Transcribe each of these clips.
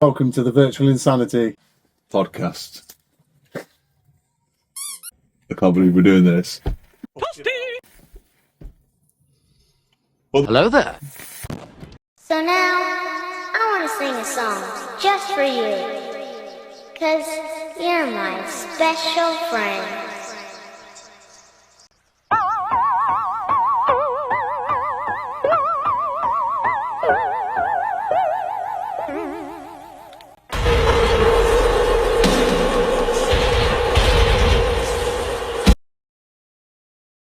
Welcome to the Virtual Insanity Podcast. I can't believe we're doing this. Hello there. So now, I want to sing a song just for you. 'Cause you're my special friend.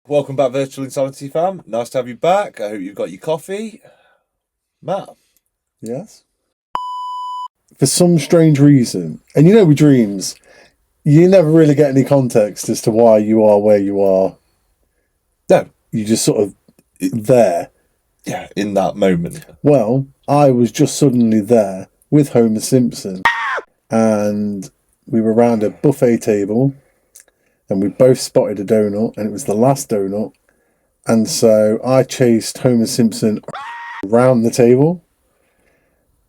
Welcome back, Virtual Insanity fam. Nice to have you back. I hope you've got your coffee. Matt. Yes. For some strange reason, and you know with dreams, you never really get any context as to why you are where you are. No. You just sort of there. Yeah, in that moment. Well, I was just suddenly there with Homer Simpson, and we were around a buffet table, and we both spotted a donut, and it was the last donut, and so I chased Homer Simpson around the table.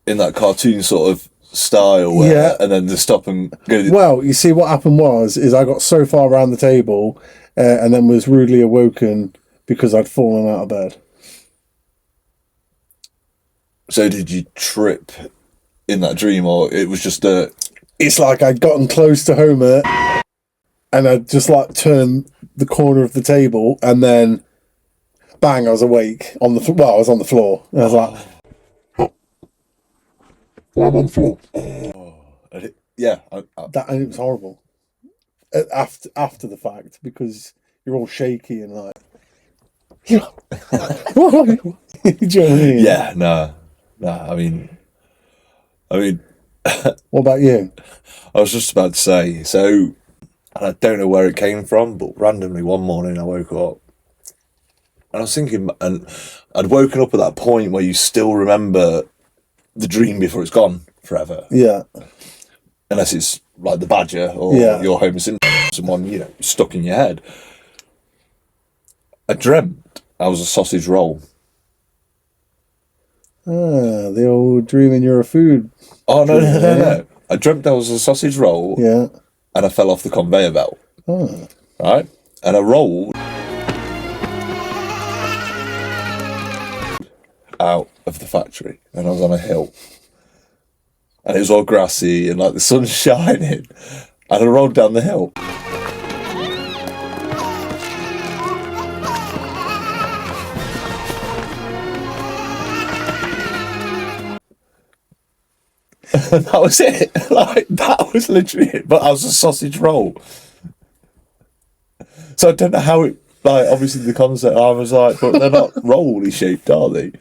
In that cartoon sort of style where, Yeah. and then they stop and go. Well, you see, what happened was I got so far around the table and then was rudely awoken because I'd fallen out of bed. So did you trip in that dream, or it was just a... It's like I'd gotten close to Homer and I'd just like turned the corner of the table and then bang, I was awake on the I was on the floor. And I was like, I'm on the floor. Yeah. That, and it was horrible. After the fact, because you're all shaky and like, do you know what I mean? Yeah, no. I mean, What about you? I was just about to say, so, and I don't know where it came from, but randomly one morning I woke up and I was thinking, and I'd woken up at that point where you still remember the dream before it's gone forever. Yeah. Unless it's like the Badger or your Homer Simpson, someone, stuck in your head. I dreamt I was a sausage roll. Ah, the old dreaming you're a food. Oh, no. I dreamt I was a sausage roll. Yeah. And I fell off the conveyor belt. Oh. Right? And I rolled out of the factory and I was on a hill. And it was all grassy and like the sun's shining. And I rolled down the hill. And that was it. Like, that was literally it. But I was a sausage roll. So I don't know how it, like, obviously the concept, I was like, but they're not roll-y shaped, are they?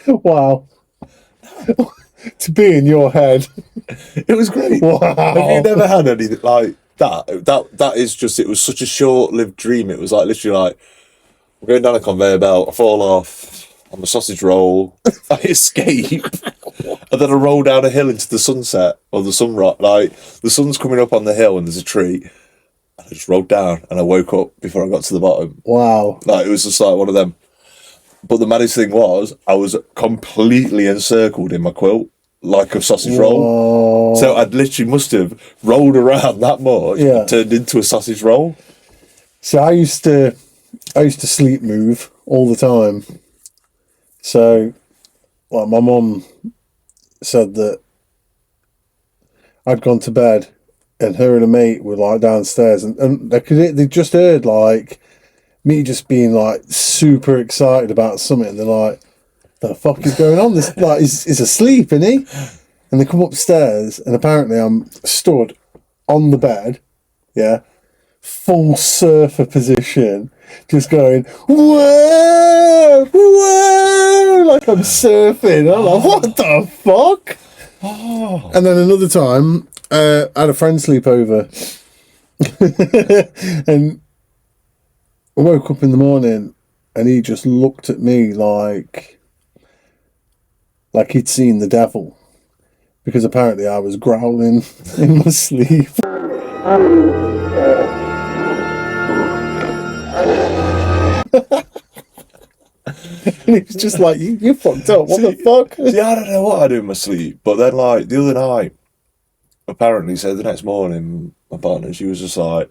Wow. To be in your head. It was great. Wow. Have you never had anything like that? That is just, it was such a short-lived dream. It was like, literally like, I'm going down a conveyor belt, I fall off, I'm a sausage roll, I escape, and then I roll down a hill into the sunset, or the sunrise, like, the sun's coming up on the hill and there's a tree, and I just rolled down, and I woke up before I got to the bottom. Wow. Like, it was just like one of them. But the maddest thing was, I was completely encircled in my quilt, like a sausage roll. So I'd literally must have rolled around that much and turned into a sausage roll. So I used to sleep move all the time. So, like, my mum said that I'd gone to bed and her and a mate were like downstairs and they just heard like me just being like super excited about something. And they're like, the fuck is going on? This like is asleep, isn't he? And they come upstairs and apparently I'm stood on the bed, full surfer position, just going, whoa, whoa, like I'm surfing. I'm like, what the fuck? Oh. And then another time, I had a friend sleep over. And I woke up in the morning and he just looked at me like he'd seen the devil. Because apparently I was growling in my sleep. And it was just like, you fucked up. What the fuck? See, I don't know what I do in my sleep, but then like the other night, apparently, so the next morning, my partner, she was just like,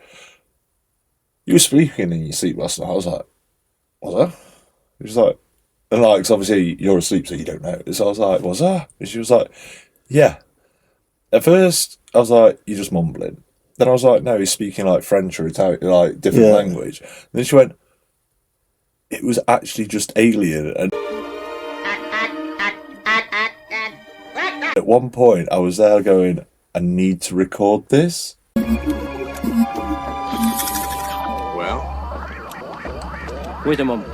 "You were speaking in your sleep last night." I was like, "Was I?" She was like, and like, 'cause obviously you're asleep, so you don't know. So I was like, "Was I?" And she was like, "Yeah." At first, I was like, "You're just mumbling." Then I was like, "No, he's speaking like French or Italian, like different language." And then she went, "It was actually just alien." And at one point, I was there going, "I need to record this." Well, wait a moment.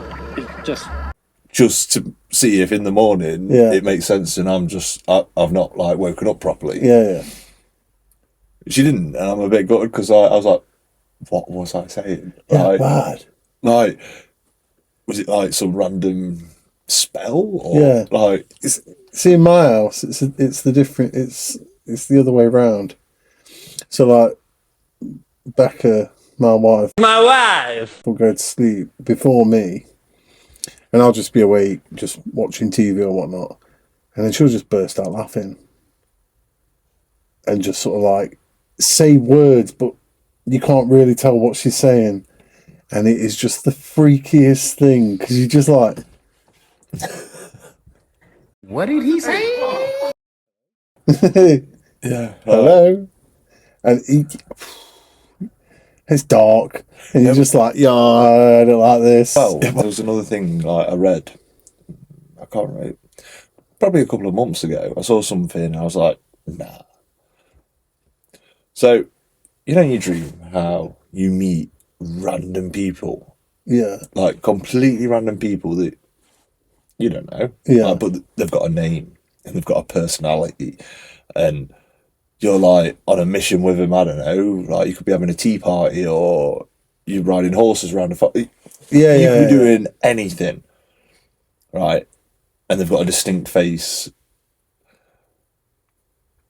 Just to see if in the morning it makes sense and I've not like woken up properly. Yeah. She didn't, and I'm a bit gutted because I was like, what was I saying? Yeah, like, bad. Like, was it like some random spell? Or like, see, in my house, it's the other way round. So like, Becca, my wife will go to sleep before me, and I'll just be awake, just watching TV or whatnot, and then she'll just burst out laughing, and just sort of like say words, but you can't really tell what she's saying, and it is just the freakiest thing because you're just like, What did he say? yeah, hello, and it's dark, and you're just like, yeah, I don't like this. Well, there was another thing like I read. I can't remember. Probably a couple of months ago, I saw something. And I was like, nah. So, you know, in your dream how you meet random people, like completely random people that you don't know, but they've got a name and they've got a personality, and you're like on a mission with them. I don't know, like you could be having a tea party or you're riding horses around you could be doing anything, right? And they've got a distinct face.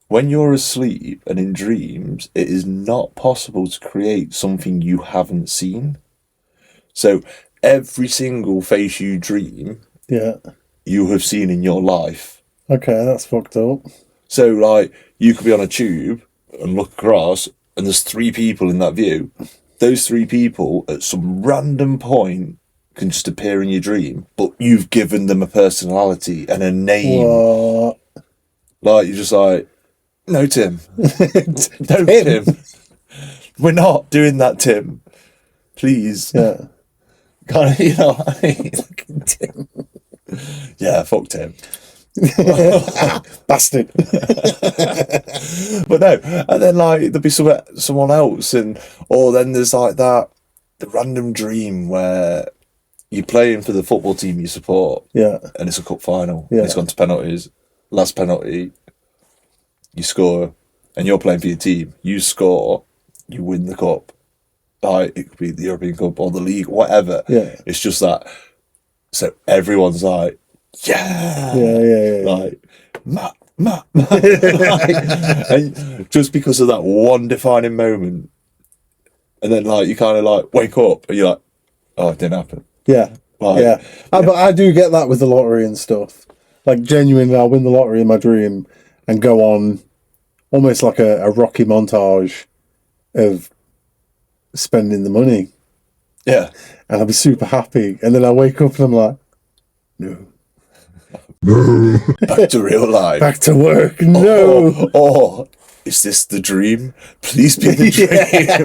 When you're asleep and in dreams, it is not possible to create something you haven't seen. So every single face you dream, you have seen in your life. Okay, that's fucked up. So like you could be on a tube and look across and there's 3 people in that view. Those 3 people at some random point can just appear in your dream, but you've given them a personality and a name. What? Like you're just like, no, Tim. No, Tim. We're not doing that, Tim. Please. Yeah. Kind of, you know what I mean? Tim. Yeah, fuck Tim. Bastard. But no, and then like there'll be someone else, or then there's like the random dream where you're playing for the football team you support, and it's a cup final, and it's gone to penalties. Last penalty, you score, and you're playing for your team. You score, you win the cup. Like it could be the European Cup or the league, whatever. Yeah, it's just that. So everyone's like, yeah. Like, Matt. Like, and just because of that one defining moment, and then like you kind of like wake up and you're like, oh, it didn't happen. Yeah, like, but I do get that with the lottery and stuff. Like genuinely, I'll win the lottery in my dream and go on almost like a Rocky montage of spending the money. Yeah, and I'll be super happy, and then I wake up and I'm like, no. Back to real life. Back to work. No. Oh, is this the dream? Please be the dream.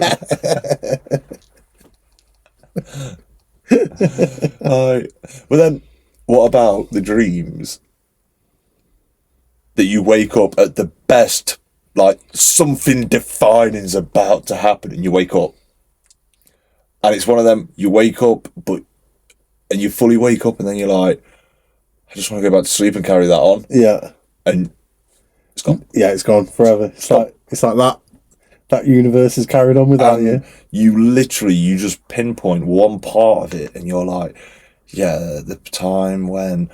But then, what about the dreams that you wake up at the best, like something defining is about to happen, and you wake up, and it's one of them. You wake up, and you fully wake up, and then you're like, I just want to go back to sleep and carry that on. Yeah. And it's gone. Yeah, it's gone forever. It's like that universe is carried on without you. You just pinpoint one part of it and you're like, yeah, the time when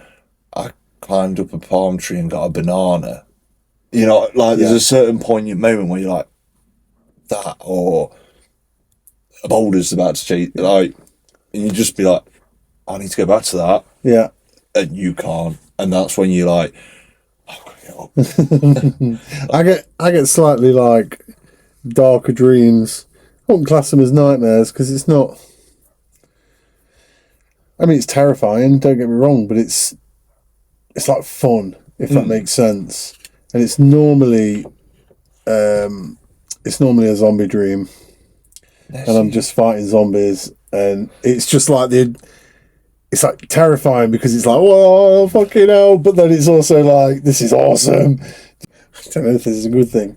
I climbed up a palm tree and got a banana. You know, like there's a certain poignant moment where you're like, that, or a boulder's about to change, like, and you just be like, I need to go back to that. Yeah. and you can't, and that's when you're like, oh, get up. I get slightly like darker dreams. I wouldn't class them as nightmares because it's not. I mean, it's terrifying. Don't get me wrong, but it's like fun, if that makes sense. And it's normally a zombie dream, and I'm just fighting zombies, and it's just like it's like terrifying because it's like, whoa, fucking hell, but then it's also like, this is awesome. I don't know if this is a good thing.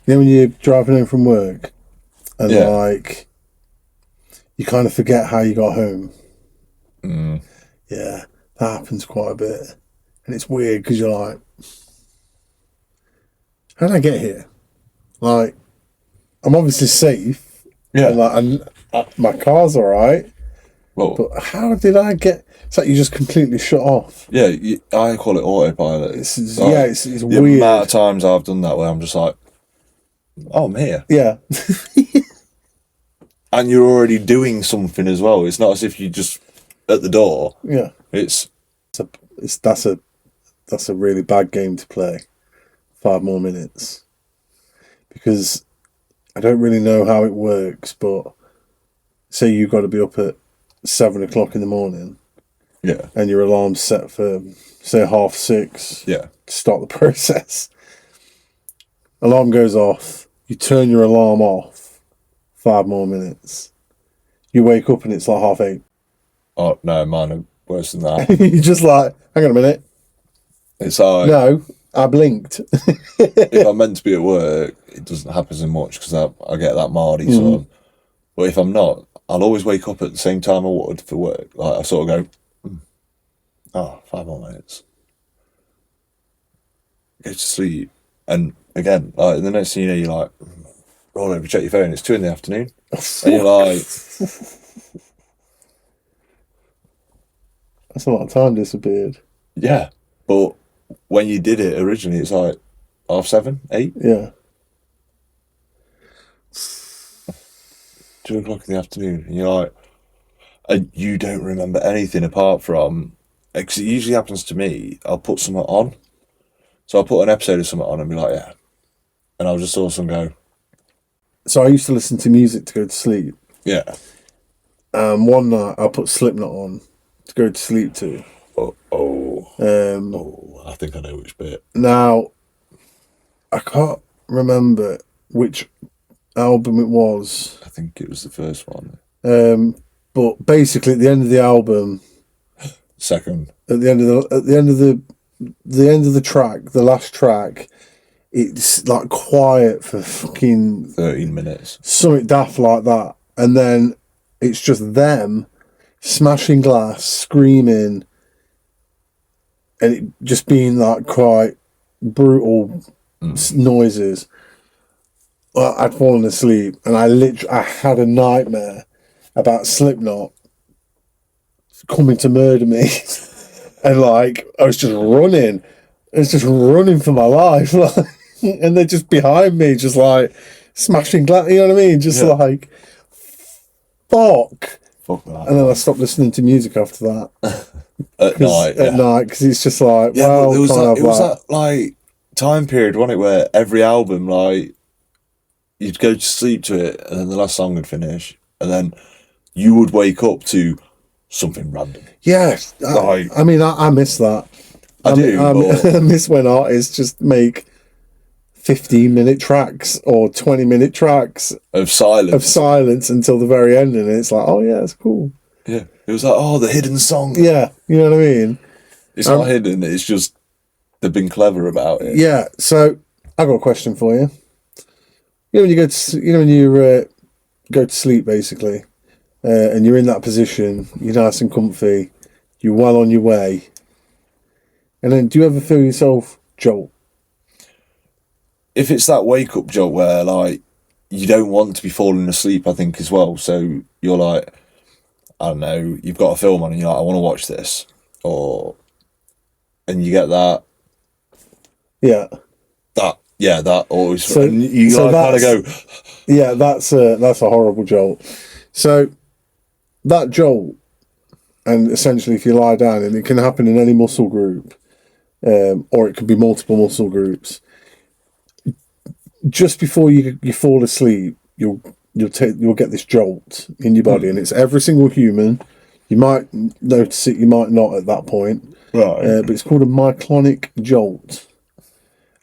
You know, when you're driving home from work and like you kind of forget how you got home. Yeah, that happens quite a bit, and it's weird because you're like, how did I get here? Like, I'm obviously safe. Yeah. And my car's all right. Well, But how did I get? It's like you just completely shut off. yeah, I call it autopilot. It's the weird. amount of times I've done that where I'm just like, oh, I'm here. Yeah. And you're already doing something as well. It's not as if you just at the door. Yeah. That's a really bad game to play. 5 more minutes. Because I don't really know how it works, but say you've got to be up at 7 o'clock in the morning. Yeah. And your alarm's set for, say, 6:30. Yeah. To start the process. Alarm goes off. You turn your alarm off. 5 more minutes. You wake up and it's like 8:30. Oh, no, mine are worse than that. You're just like, hang on a minute. It's like, No, I blinked. if I'm meant to be at work, it doesn't happen so much because I get that Mardy sort. But if I'm not, I'll always wake up at the same time I would for work. Like, I sort of go, 5 more minutes. Go to sleep. And again, like, the next thing you know, you're like, roll over, check your phone, it's 2 PM. And you're like, That's a lot of time disappeared. yeah. But when you did it originally, it's like 7:30, 8. Yeah. 2 o'clock in the afternoon, and you're like, and you don't remember anything apart from, because it usually happens to me, I'll put something on. So I'll put an episode of something on and be like, yeah. And I'll just also go. So I used to listen to music to go to sleep. Yeah. One night I put Slipknot on to go to sleep to. I think I know which bit. Now, I can't remember which album it was. I think it was the first one. But basically, at the end of the album, Second. at the end of the track, the last track, it's like quiet for fucking 13 minutes. Something daft like that, and then it's just them smashing glass, screaming, and it just being like quite brutal noises. I'd fallen asleep, and I had a nightmare about Slipknot coming to murder me, and like I was just running. I was just running for my life, like, and they're just behind me, just like smashing glass. You know what I mean? Just like fuck. Fuck that. And then I stopped listening to music after that. At night, because it's just like, yeah, well, it was that like time period, wasn't it, where every album, like, you'd go to sleep to it, and then the last song would finish, and then you would wake up to something random. Yeah, I mean, I miss that. I miss when artists just make 15-minute tracks or 20-minute tracks of silence until the very end, and it's like, oh yeah, it's cool. Yeah, it was like, the hidden song. Yeah, you know what I mean. It's not hidden. It's just they've been clever about it. Yeah. So I got a question for you. You know when you go to go to sleep basically, and you're in that position, you're nice and comfy, you're well on your way, and then do you ever feel yourself jolt? If it's that wake up jolt where like you don't want to be falling asleep, I think as well. So you're like, I don't know, you've got a film on and you're like, I want to watch this, and you get that. Yeah. That always. So, and you so kind of go. Yeah, that's a horrible jolt. So that jolt, and essentially if you lie down, and it can happen in any muscle group, or it could be multiple muscle groups, just before you fall asleep, you'll get this jolt in your body, and it's every single human. You might notice it, you might not at that point, Right. but it's called a myoclonic jolt,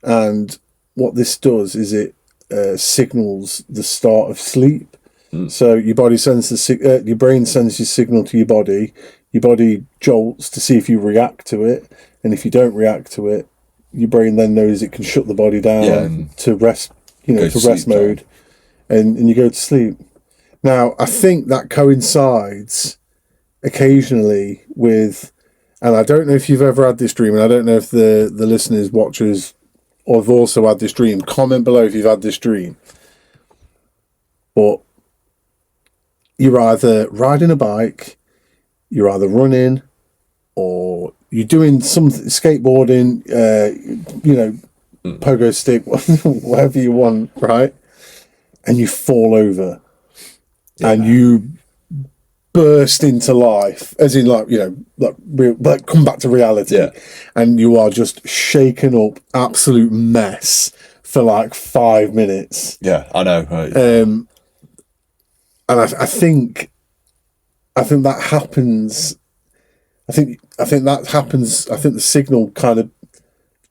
and what this does is it signals the start of sleep. So your body sends your brain sends your signal to your body. Your body jolts to see if you react to it, and if you don't react to it, your brain then knows it can shut the body down to rest, to rest mode, and you go to sleep. Now, I think that coincides occasionally with, and I don't know if you've ever had this dream, and I don't know if the listeners, watchers, or have also had this dream. Comment below if you've had this dream. But you're either riding a bike, you're either running, or you're doing some skateboarding, pogo stick, whatever you want, right? And you fall over, and you burst into life, as in like come back to reality, and you are just shaken up, absolute mess for like 5 minutes. Yeah, I know. Right. And I think that happens. I think that happens. I think the signal kind of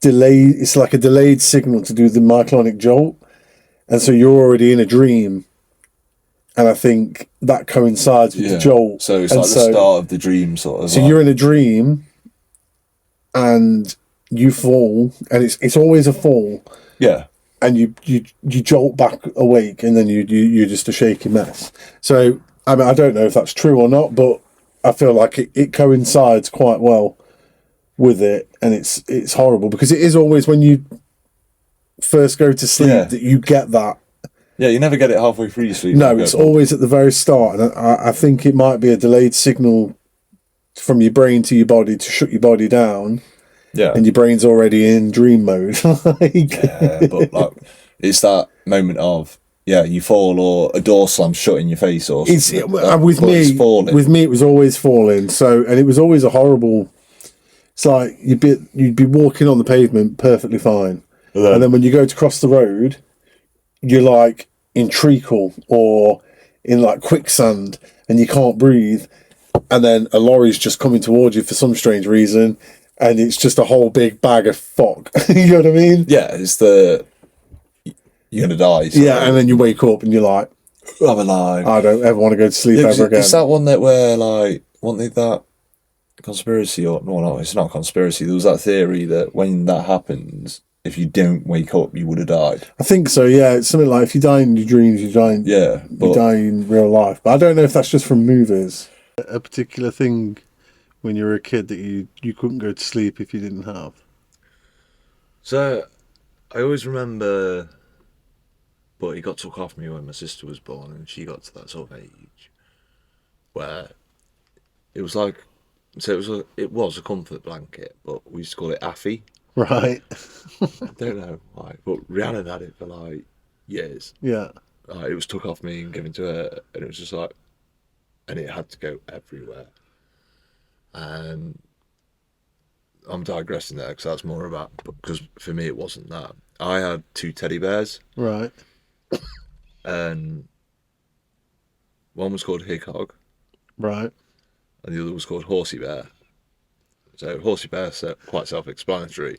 it's like a delayed signal to do the myoclonic jolt, and so you're already in a dream. And I think that coincides with the jolt. So it's like the start of the dream, sort of. So you're in a dream, and you fall, and it's always a fall. Yeah. And you jolt back awake, and then you're just a shaky mess. So I mean, I don't know if that's true or not, but I feel like it coincides quite well with it, and it's horrible because it is always when you first go to sleep that you get that. Yeah, you never get it halfway through your sleep. No, it's always at the very start, and I think it might be a delayed signal from your brain to your body to shut your body down. Yeah, and your brain's already in dream mode. Yeah, but like it's that moment of you fall or a door slams shut in your face or something. With me, it was always falling. So, and it was always a horrible. It's like you'd be walking on the pavement perfectly fine, and then when you go to cross the road, you're like in treacle or in like quicksand, and you can't breathe, and then a lorry's just coming towards you for some strange reason. And it's just a whole big bag of fuck. You know what I mean? Yeah, it's you're going to die. So yeah, and then you wake up and you're like, I'm alive. I don't ever want to go to sleep ever again. It's that one that where, like, wasn't it that conspiracy or... No, it's not conspiracy. There was that theory that when that happens, if you don't wake up, you would have died. I think so, yeah. It's something like if you die in your dreams, you die in real life. But I don't know if that's just from movies. A particular thing... when you were a kid that you couldn't go to sleep if you didn't have? So, I always remember, but it got took off me when my sister was born, and she got to that sort of age where it was like, so it was a comfort blanket, but we used to call it Affy. Right. I don't know why, but Rihanna had it for like years. Yeah. It was took off me and given to her, and it was just like, and it had to go everywhere. And I'm digressing there because that's more about, because for me it wasn't that. I had 2 teddy bears. Right. And one was called Hickok. Right. And the other was called Horsey Bear. So Horsey Bear, quite self-explanatory.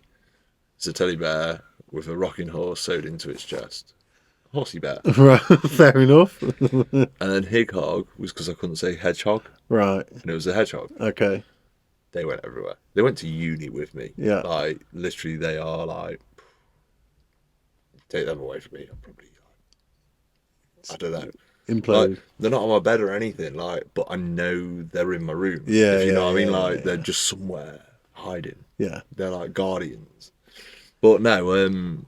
It's a teddy bear with a rocking horse sewed into its chest. Horsey Bear. Right. Fair enough. And then Hickok was because I couldn't say hedgehog. Right. And it was a hedgehog. Okay. They went everywhere. They went to uni with me. Yeah. Like, literally, they are like, take them away from me. I'm probably, I don't know. Implode. Like, they're not on my bed or anything, like, but I know they're in my room. Yeah. If you know what I mean? Yeah, like, they're just somewhere hiding. Yeah. They're like guardians. But no,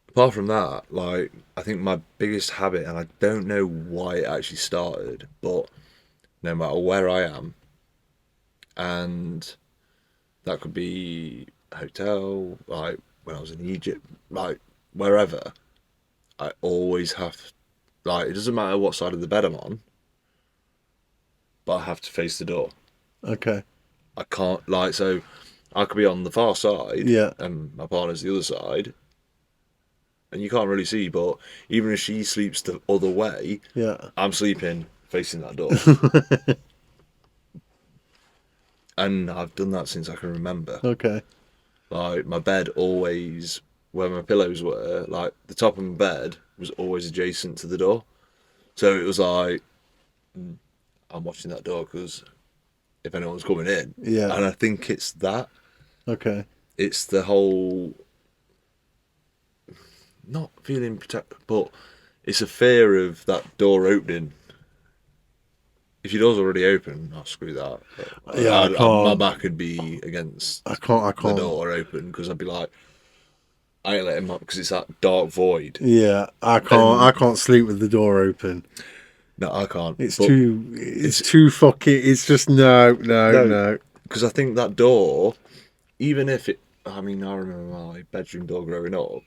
apart from that, like, I think my biggest habit, and I don't know why it actually started, but no matter where I am, and that could be a hotel, like when I was in Egypt, like wherever, I always have, like, it doesn't matter what side of the bed I'm on, but I have to face the door. Okay. I can't, like, so I could be on the far side, Yeah. and my partner's the other side, and you can't really see, but even if she sleeps the other way, Yeah. I'm sleeping facing that door. And I've done that since I can remember. Okay. Like, my bed always, where my pillows were, like, the top of my bed was always adjacent to the door. So it was like, I'm watching that door because if anyone's coming in. Yeah. And I think it's that. Okay. It's the whole, not feeling protected, but it's a fear of that door opening. If your door's already open, oh, screw that. Yeah, I can't. My back would be against I can't. the door open because I'd be like, I ain't letting him up because it's that dark void. Yeah, I can't. I can't sleep with the door open. No, I can't. It's too fucking. It's just no. Because I think that door, even if it, I mean, I remember my bedroom door growing up,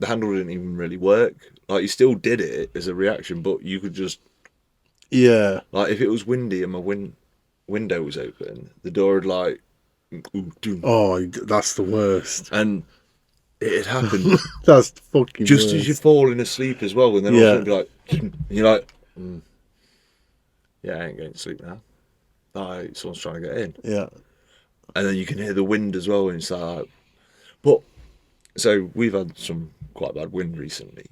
the handle didn't even really work. Like, you still did it as a reaction, but you could just, Yeah. like, if it was windy and my window was open, the door would like, Oh, that's the worst. and it had happened That's the fucking just worst. as you're falling asleep as well, and then all of a sudden be like, and you're like, yeah, I ain't going to sleep now. Like, someone's trying to get in. Yeah. And then you can hear the wind as well, and it's like, but, so we've had some quite bad wind recently.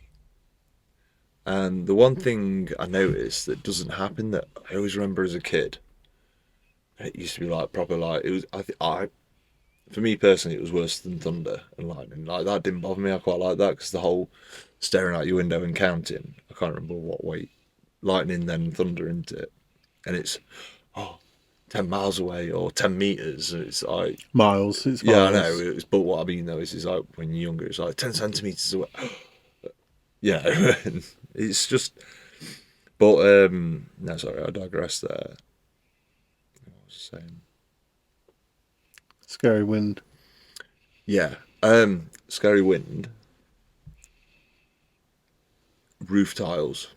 And the one thing I noticed that doesn't happen that I always remember as a kid, it used to be like proper, like, it was, for me personally, it was worse than thunder and lightning. Like, that didn't bother me. I quite like that because the whole staring out your window and counting, I can't remember what weight, lightning then thunder into it. And it's, 10 miles away or 10 meters. It's like Miles. It's yeah, I miles. know. But what I mean though is like when you're younger, it's like 10 centimeters away. Yeah, it's just. But no, sorry, I digress there. What was I saying? Scary wind. Yeah, scary wind. Roof tiles.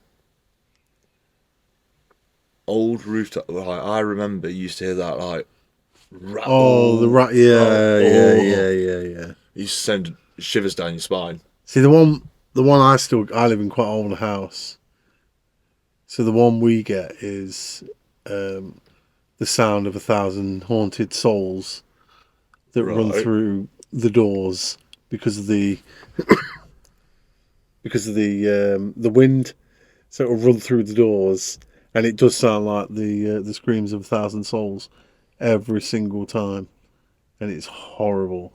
Old roof tiles. Like, I remember you used to hear that like rattle. Oh, the rat. Yeah, Like, yeah. You used to send shivers down your spine. See, the one I live in quite an old house. So the one we get is the sound of 1,000 haunted souls that run Right. through the doors because of the the wind. So it'll run through the doors, and it does sound like the screams of 1,000 souls every single time, and it's horrible.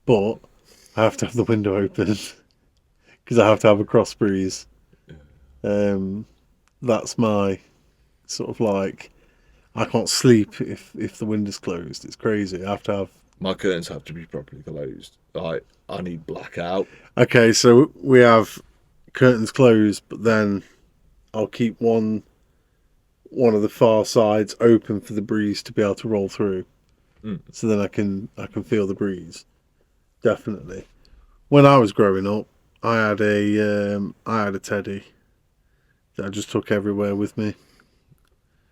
But I have to have the window open because I have to have a cross breeze. That's my sort of like, I can't sleep if the window's closed. It's crazy. I have to have. My curtains have to be properly closed. Like, I need blackout. Okay, so we have curtains closed, but then I'll keep one of the far sides open for the breeze to be able to roll through. So then I can feel the breeze. Definitely. When I was growing up, I had a teddy that I just took everywhere with me.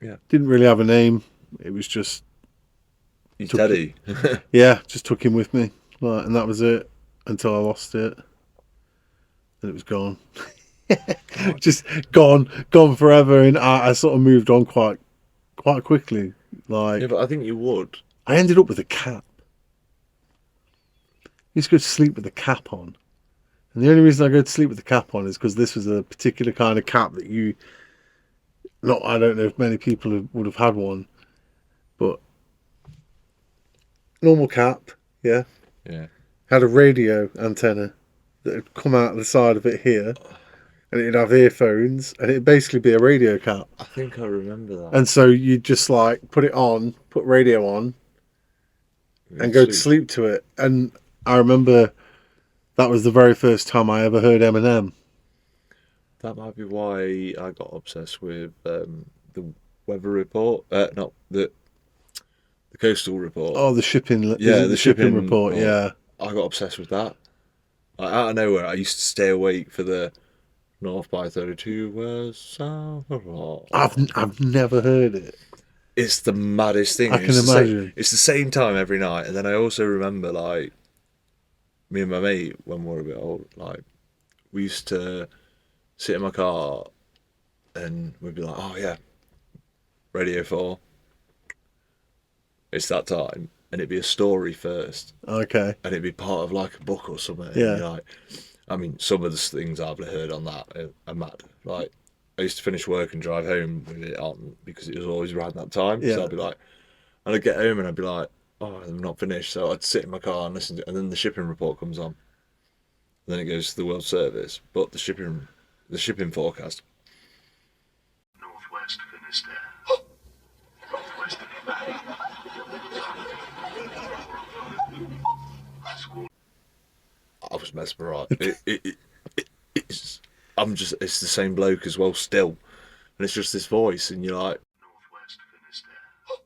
Yeah. Didn't really have a name. It was just You teddy. yeah, just took him with me, like, and that was it until I lost it, and it was gone. Just gone forever, and I sort of moved on quite quickly. Like, Yeah, but I think you would. I ended up with a cap. I used to go to sleep with the cap on. And the only reason I go to sleep with the cap on is because this was a particular kind of cap that I don't know if many people would have had one, but normal cap, yeah. Yeah. Had a radio antenna that would come out the side of it here, and it'd have earphones, and it'd basically be a radio cap. I think I remember that. And so you'd just like put it on, put radio on, and go to sleep to it. And I remember that was the very first time I ever heard Eminem. That might be why I got obsessed with the weather report. Not the coastal report. Oh, the shipping. Yeah, the shipping report. Yeah. I got obsessed with that. Like, out of nowhere, I used to stay awake for the North by 32, west, south. I've never heard it. It's the maddest thing. I can imagine. It's the same time every night. And then I also remember, like, me and my mate, when we were a bit old, like, we used to sit in my car and we'd be like, oh, yeah, Radio 4. It's that time. And it'd be a story first. Okay. And it'd be part of, like, a book or something. Yeah. And you're like, I mean, some of the things I've heard on that are mad. Like, I used to finish work and drive home with it on because it was always around that time. Yeah. So I'd be like, and I'd get home and I'd be like, oh, I'm not finished. So I'd sit in my car and listen to it. And then the shipping report comes on. And then it goes to the World Service. But the shipping forecast. Northwest Finisterre. Northwest of the Valley. I was mesmerised. It's the same bloke as well still. And it's just this voice and you're like, Northwest Finisterre.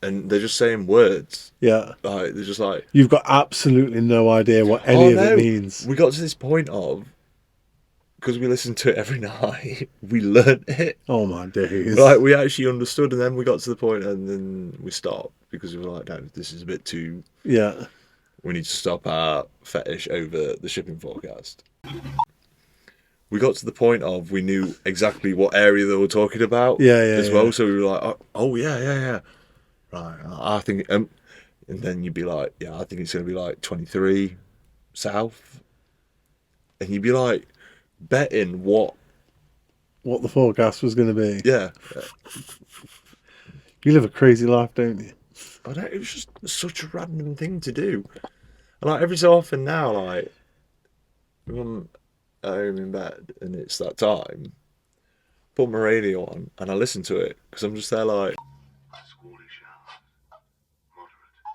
and they're just saying words. Yeah. Like, they're just like, You've got absolutely no idea what any of it means. We got to this point of, because we listened to it every night, we learnt it. Oh my days. Like, we actually understood, and then we got to the point and then we stopped because we were like, no, this is a bit too... Yeah. We need to stop our fetish over the shipping forecast. We got to the point of we knew exactly what area they were talking about as well. So we were like, oh yeah. Right, I think... and then you'd be like, yeah, I think it's going to be like 23 south. And you'd be like, betting what the forecast was going to be. Yeah. You live a crazy life, don't you? I don't, it was just such a random thing to do. And like every so often now, like, when I'm at home in bed and it's that time, put my radio on and I listen to it because I'm just there like... Squally showers. Moderate.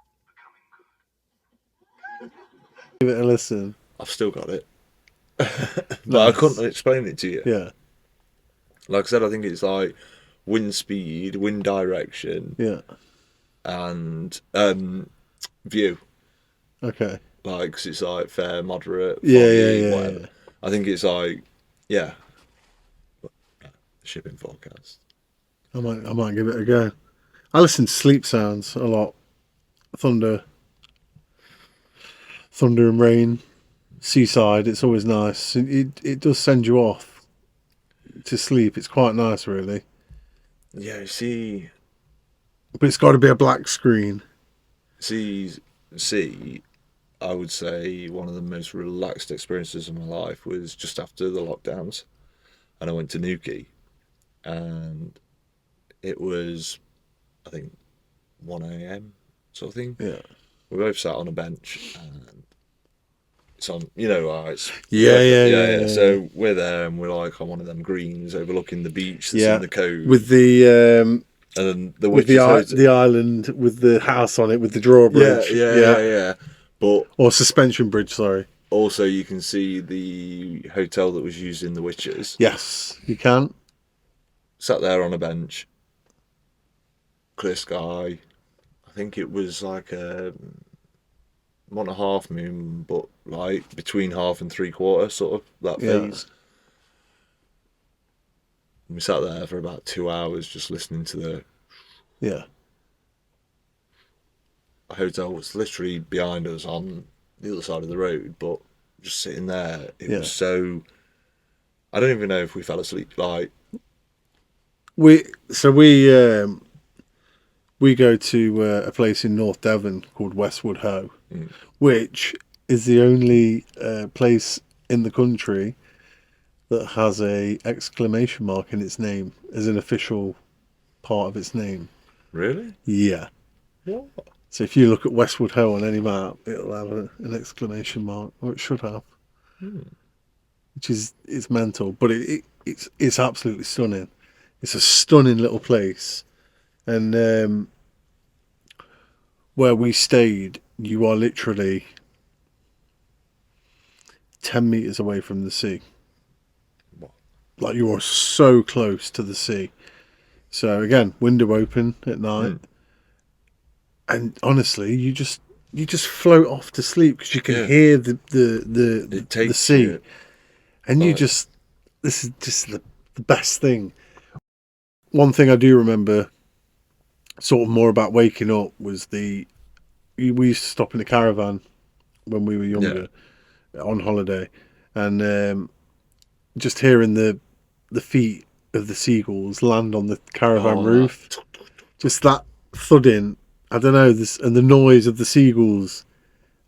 Becoming good. Give it a listen. I've still got it. But I couldn't explain it to you. Yeah. Like I said, I think it's like wind speed, wind direction, Yeah. and view. Okay. Like, 'cause it's like fair, moderate, Yeah, foggy, yeah. whatever. I think it's like, yeah, shipping forecast. I might give it a go. I listen to sleep sounds a lot. Thunder and rain, seaside. It's always nice. It does send you off to sleep. It's quite nice, really. Yeah, see, But it's got to be a black screen. I would say one of the most relaxed experiences of my life was just after the lockdowns, and I went to Newquay, and it was, I think, 1 a.m. sort of thing. Yeah. We both sat on a bench, and it's on, you know, it's Yeah. So we're there, and we're like on one of them greens overlooking the beach that's in the cove, with the and then the island with the house on it with the drawbridge. Yeah. But Or suspension bridge, sorry. also you can see the hotel that was used in The Witches. Yes, you can. Sat there on a bench, clear sky. I think it was like a 1.5 moon, but like between 1/2 and 3/4, sort of that phase. And we sat there for about 2 hours just listening to the hotel was literally behind us on the other side of the road, but just sitting there, it was so... I don't even know if we fell asleep. Like, we go to a place in North Devon called Westwood Ho, which is the only place in the country that has a exclamation mark in its name as an official part of its name. really? Yeah. What? So if you look at Westwood Ho on any map, it'll have an exclamation mark, or it should have, which is it's mental, but it's absolutely stunning. It's a stunning little place, and where we stayed, you are literally 10 meters away from the sea. What? Like, you are so close to the sea. So again, window open at night. And honestly, you just float off to sleep because you can hear the sea, and you just this is just the best thing. One thing I do remember, sort of more about waking up, was we used to stop in a caravan when we were younger on holiday, and just hearing the feet of the seagulls land on the caravan roof, just that thudding. I don't know this, and the noise of the seagulls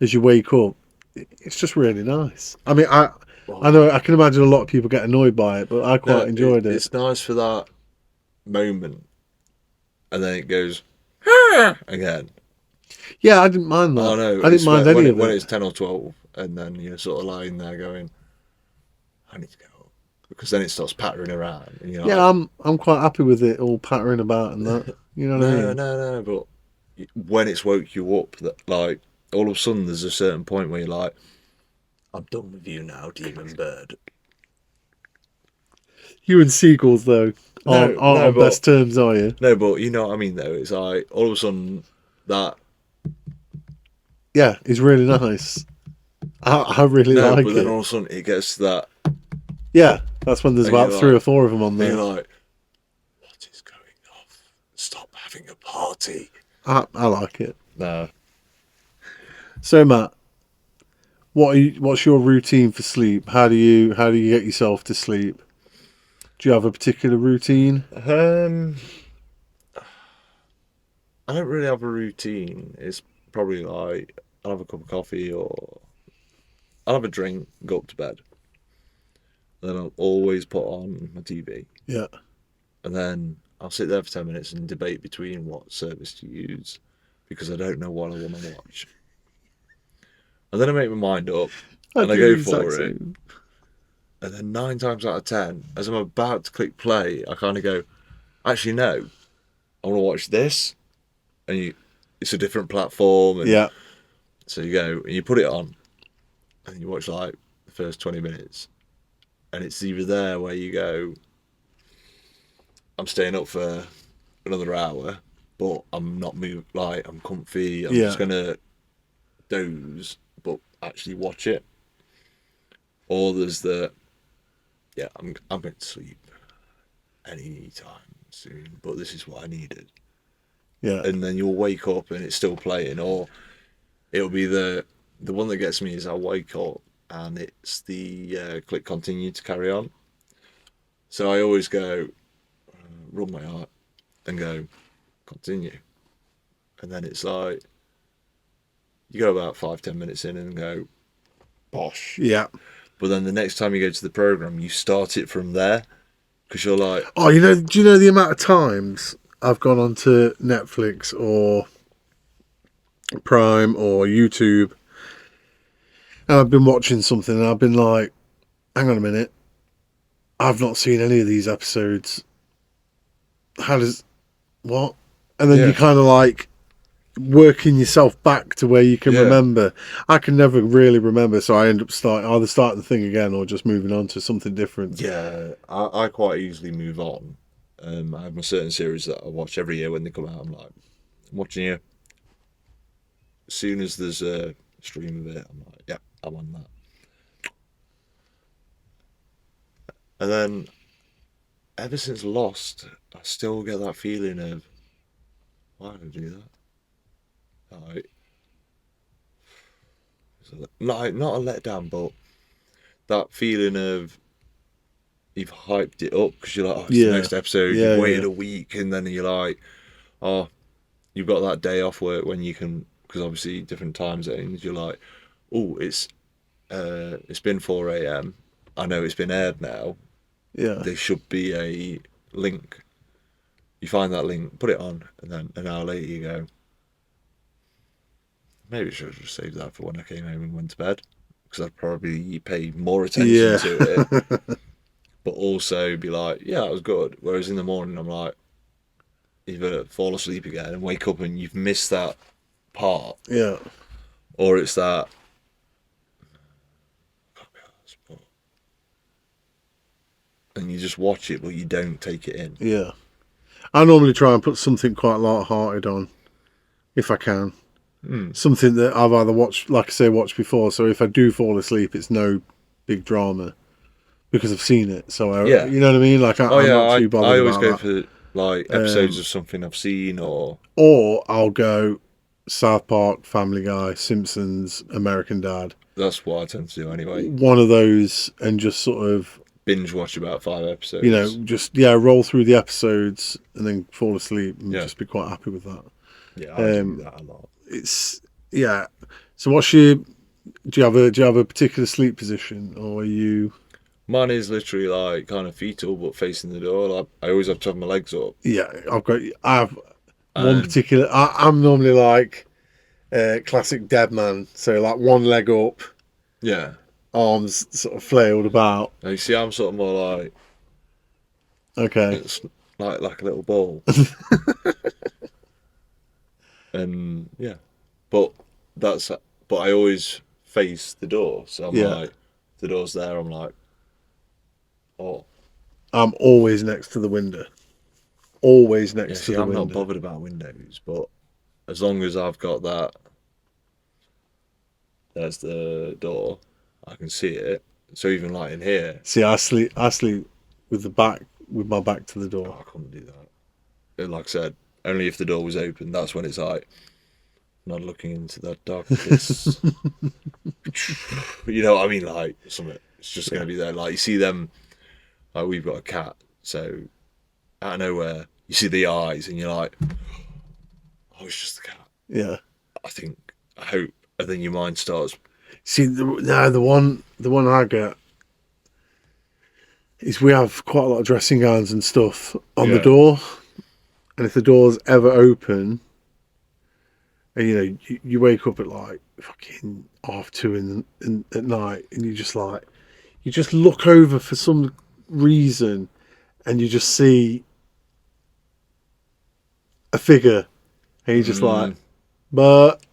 as you wake up. It's just really nice. I mean, I know I can imagine a lot of people get annoyed by it, but I quite enjoyed it. It's nice for that moment, and then it goes again. Yeah, I didn't mind that. Oh no, I didn't mind any of it. When it's 10 or 12, and then you're sort of lying there going, I need to go up. Because then it starts pattering around. And you're yeah, I'm quite happy with it all pattering about and that. You know what I mean? No, but when it's woke you up, that like all of a sudden there's a certain point where you're like, I'm done with you now, demon bird. You and seagulls though aren't on best terms, are you? No, but you know what I mean though. It's like all of a sudden that. Yeah, it's really nice. I really like it. But then all of a sudden it gets to that. Yeah, that's when there's about 3 or 4 of them on there. You're like, what is going off? Stop having a party. I like it. No. So Matt, what's your routine for sleep? How do you get yourself to sleep? Do you have a particular routine? I don't really have a routine. It's probably like I'll have a cup of coffee or I'll have a drink, go up to bed. Then I'll always put on my TV. Yeah. And then I'll sit there for 10 minutes and debate between what service to use because I don't know what I want to watch. And then I make my mind up and I go for it. And then 9 times out of 10, as I'm about to click play, I kind of go, actually, no, I want to watch this. And it's a different platform. And yeah. So you go and you put it on and you watch like the first 20 minutes. And it's either there where you go, I'm staying up for another hour, but I'm not moving, like I'm comfy. I'm just going to doze, but actually watch it. Or there's I'm going to sleep any time soon, but this is what I needed. Yeah. And then you'll wake up and it's still playing, or it'll be the one that gets me is I'll wake up and it's the click continue to carry on. So I always go, rub my heart and go, continue. And then it's like, you go about 5-10 minutes in and go, bosh. Yeah. But then the next time you go to the program, you start it from there because you're like, oh, do you know the amount of times I've gone onto Netflix or Prime or YouTube and I've been watching something and I've been like, hang on a minute, I've not seen any of these episodes. What? And then you kind of like working yourself back to where you can remember. I can never really remember, so I end up either starting the thing again or just moving on to something different. Yeah, I quite easily move on. I have a certain series that I watch every year when they come out. I'm watching it. As soon as there's a stream of it, I'm like, yeah, I'm on that. And then, ever since Lost, I still get that feeling of, why did I do that? Like, not a letdown, but that feeling of you've hyped it up because you're like, oh, it's the next episode. You've waited a week, and then you're like, oh, you've got that day off work when you can, because obviously different time zones. You're like, oh, it's been 4 a.m. I know it's been aired now. Yeah, there should be a link. You find that link, put it on, and then an hour later you go, maybe I should have just saved that for when I came home and went to bed, because I'd probably pay more attention to it. But also be like, yeah, that was good. Whereas in the morning, I'm like, either fall asleep again and wake up and you've missed that part. Yeah. Or it's that, and you just watch it, but you don't take it in. Yeah. I normally try and put something quite light-hearted on, if I can. Something that I've either watched, like I say, watched before. So if I do fall asleep, it's no big drama. because I've seen it. So Yeah. you know what I mean. Like I'm not too bothered I always about go that. for like episodes of something I've seen, or I'll go South Park, Family Guy, Simpsons, American Dad. that's what I tend to do anyway. One of those, and just sort of, Binge watch about 5 episodes. you know, just roll through the episodes and then fall asleep and just be quite happy with that. Yeah, I do that a lot. It's So what's your? Do you have a particular sleep position, or are you? Mine is literally like kind of fetal, but facing the door. Like I always have to have my legs up. Yeah, I have one particular. I'm normally like classic dead man, so like one leg up, Yeah. arms sort of flailed about. Now you see, I'm sort of more like it's like a little ball. And yeah, but I always face the door, so I'm like, the door's there. I'm like, oh. I'm always next to the window. Always next to the I'm window. not bothered about windows, but as long as I've got that, there's the door, I can see it. So even like in here, See, I sleep with my back to the door. I couldn't do that. And like I said, only if the door was open. That's when it's like not looking into that darkness. You know what I mean? Like something. It's just gonna be there. Like you see them. Like we've got a cat, so out of nowhere you see the eyes, and you're like, "Oh, it's just the cat." Yeah. I hope, and then your mind starts. See, the one I get is we have quite a lot of dressing gowns and stuff on the door, and if the door's ever open, and you know you wake up at like fucking 2:30 at night, and you just look over for some reason, and you just see a figure, and you're just like,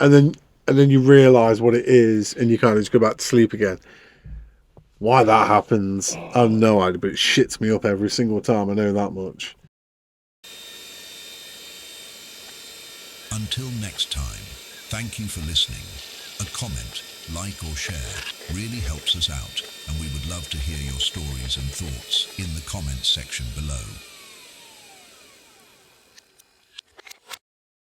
and then you realise what it is, and you kind of just go back to sleep again. Why that happens, I have no idea, but it shits me up every single time. I know that much. Until next time, thank you for listening. A comment, like or share really helps us out, and we would love to hear your stories and thoughts in the comments section below.